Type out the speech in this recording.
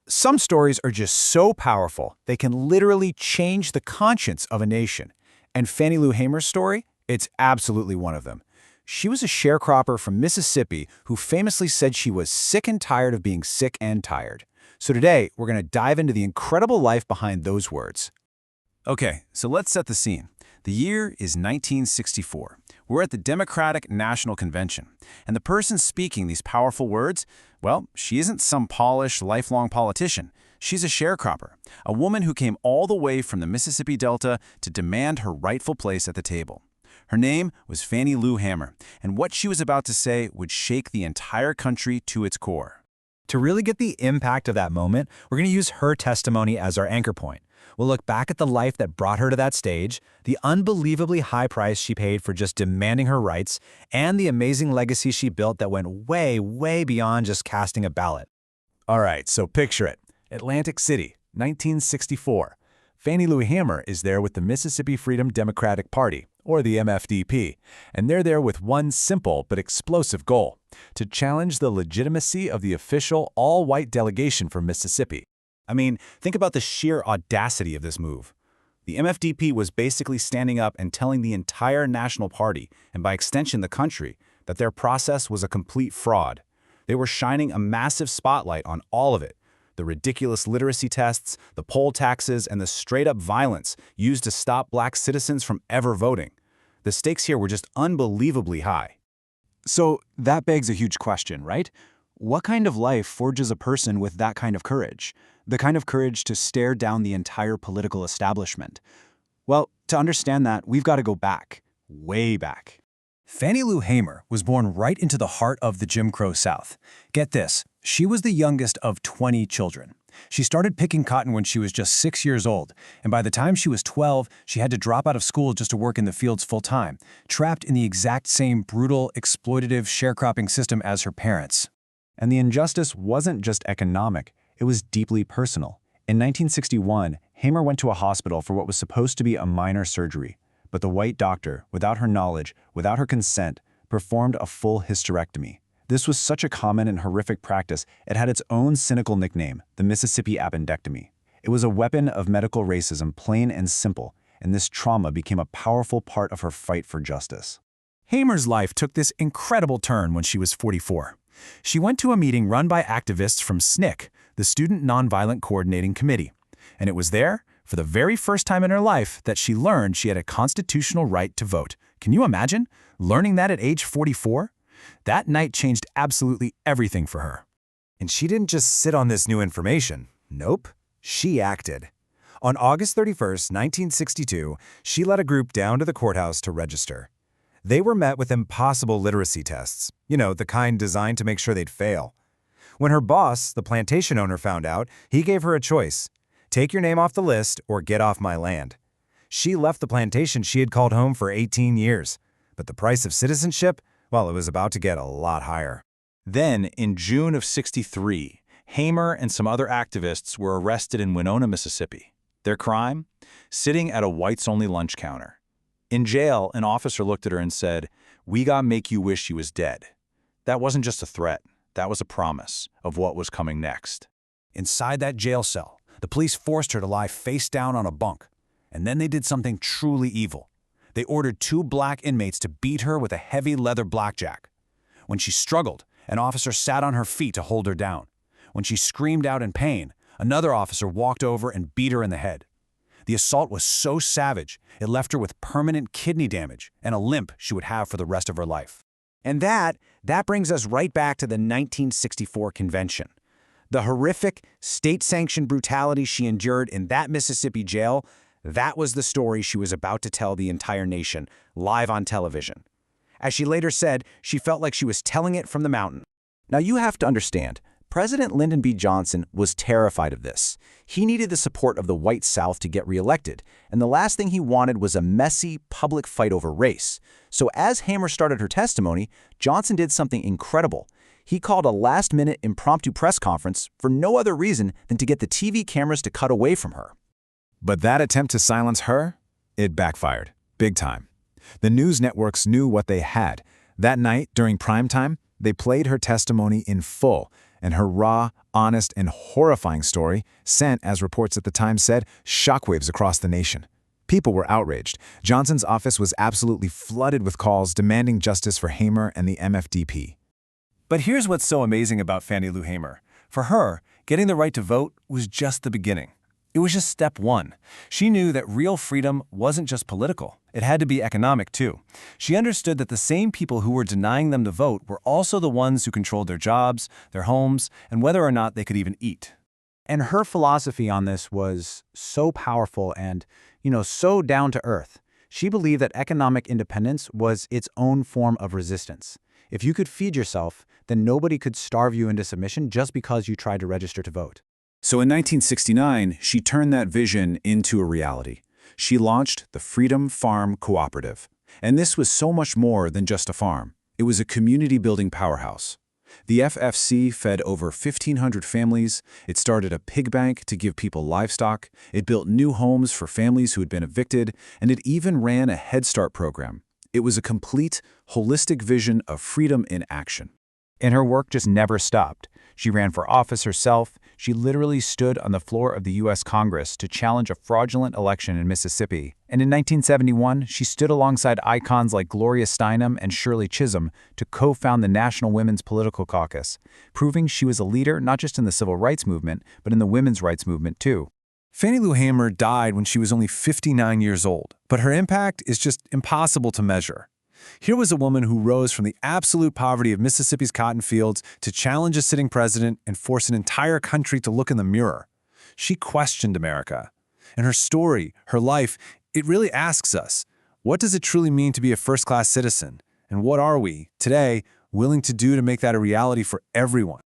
Some stories are just so powerful, they can literally change the conscience of a nation. And Fannie Lou Hamer's story? It's absolutely one of them. She was a sharecropper from Mississippi who famously said she was sick and tired of being sick and tired. So today, we're going to dive into the incredible life behind those words. Okay, so let's set the scene. The year is 1964. We're at the Democratic National Convention, and the person speaking these powerful words, well, she isn't some polished, lifelong politician. She's a sharecropper, a woman who came all the way from the Mississippi Delta to demand her rightful place at the table. Her name was Fannie Lou Hamer, and what she was about to say would shake the entire country to its core. To really get the impact of that moment, we're going to use her testimony as our anchor point. We'll look back at the life that brought her to that stage, the unbelievably high price she paid for just demanding her rights, and the amazing legacy she built that went way, way beyond just casting a ballot. All right, so picture it. Atlantic City, 1964. Fannie Lou Hamer is there with the Mississippi Freedom Democratic Party, or the MFDP, and they're there with one simple but explosive goal: to challenge the legitimacy of the official all-white delegation from Mississippi. I mean, think about the sheer audacity of this move. The MFDP was basically standing up and telling the entire national party, and by extension the country, that their process was a complete fraud. They were shining a massive spotlight on all of it: the ridiculous literacy tests, the poll taxes, and the straight-up violence used to stop black citizens from ever voting. The stakes here were just unbelievably high. So that begs a huge question, right? What kind of life forges a person with that kind of courage? The kind of courage to stare down the entire political establishment? Well, to understand that, we've got to go back, way back. Fannie Lou Hamer was born right into the heart of the Jim Crow South. Get this, she was the youngest of 20 children. She started picking cotton when she was just 6 years old, and by the time she was 12, she had to drop out of school just to work in the fields full-time, trapped in the exact same brutal, exploitative sharecropping system as her parents. And the injustice wasn't just economic, it was deeply personal. In 1961, Hamer went to a hospital for what was supposed to be a minor surgery, but the white doctor, without her knowledge, without her consent, performed a full hysterectomy. This was such a common and horrific practice, it had its own cynical nickname, the Mississippi appendectomy. It was a weapon of medical racism, plain and simple, and this trauma became a powerful part of her fight for justice. Hamer's life took this incredible turn when she was 44. She went to a meeting run by activists from SNCC, the Student Nonviolent Coordinating Committee, and it was there, for the very first time in her life, that she learned she had a constitutional right to vote. Can you imagine learning that at age 44? That night changed absolutely everything for her. And she didn't just sit on this new information. Nope, she acted. On August 31st, 1962, she led a group down to the courthouse to register. They were met with impossible literacy tests, the kind designed to make sure they'd fail. When her boss, the plantation owner, found out, he gave her a choice: take your name off the list or get off my land. She left the plantation she had called home for 18 years, but the price of citizenship, well, it was about to get a lot higher. Then, in June of '63, Hamer and some other activists were arrested in Winona, Mississippi. Their crime? Sitting at a whites-only lunch counter. In jail, an officer looked at her and said, "We gotta make you wish you was dead." That wasn't just a threat. That was a promise of what was coming next. Inside that jail cell, the police forced her to lie face down on a bunk. And then they did something truly evil. They ordered 2 black inmates to beat her with a heavy leather blackjack. When she struggled, an officer sat on her feet to hold her down. When she screamed out in pain, another officer walked over and beat her in the head. The assault was so savage, it left her with permanent kidney damage and a limp she would have for the rest of her life. And that brings us right back to the 1964 convention. The horrific, state-sanctioned brutality she endured in that Mississippi jail, that was the story she was about to tell the entire nation, live on television. As she later said, she felt like she was telling it from the mountain. Now you have to understand, President Lyndon B. Johnson was terrified of this. He needed the support of the white South to get reelected, and the last thing he wanted was a messy, public fight over race. So as Hamer started her testimony, Johnson did something incredible. He called a last-minute impromptu press conference for no other reason than to get the TV cameras to cut away from her. But that attempt to silence her, it backfired, big time. The news networks knew what they had. That night, during prime time, they played her testimony in full, And her raw, honest, and horrifying story sent, as reports at the time said, shockwaves across the nation. People were outraged. Johnson's office was absolutely flooded with calls demanding justice for Hamer and the MFDP. But here's what's so amazing about Fannie Lou Hamer. For her, getting the right to vote was just the beginning. It was just step one. She knew that real freedom wasn't just political. It had to be economic, too. She understood that the same people who were denying them the vote were also the ones who controlled their jobs, their homes, and whether or not they could even eat. And her philosophy on this was so powerful and, so down to earth. She believed that economic independence was its own form of resistance. If you could feed yourself, then nobody could starve you into submission just because you tried to register to vote. So in 1969, she turned that vision into a reality. She launched the Freedom Farm Cooperative. And this was so much more than just a farm. It was a community-building powerhouse. The FFC fed over 1,500 families. It started a pig bank to give people livestock. It built new homes for families who had been evicted. And it even ran a Head Start program. It was a complete, holistic vision of freedom in action. And her work just never stopped. She ran for office herself. She literally stood on the floor of the U.S. Congress to challenge a fraudulent election in Mississippi. And in 1971, she stood alongside icons like Gloria Steinem and Shirley Chisholm to co-found the National Women's Political Caucus, proving she was a leader not just in the civil rights movement, but in the women's rights movement too. Fannie Lou Hamer died when she was only 59 years old, but her impact is just impossible to measure. Here was a woman who rose from the absolute poverty of Mississippi's cotton fields to challenge a sitting president and force an entire country to look in the mirror. She questioned America. And her story, her life, it really asks us, what does it truly mean to be a first-class citizen? And what are we, today, willing to do to make that a reality for everyone?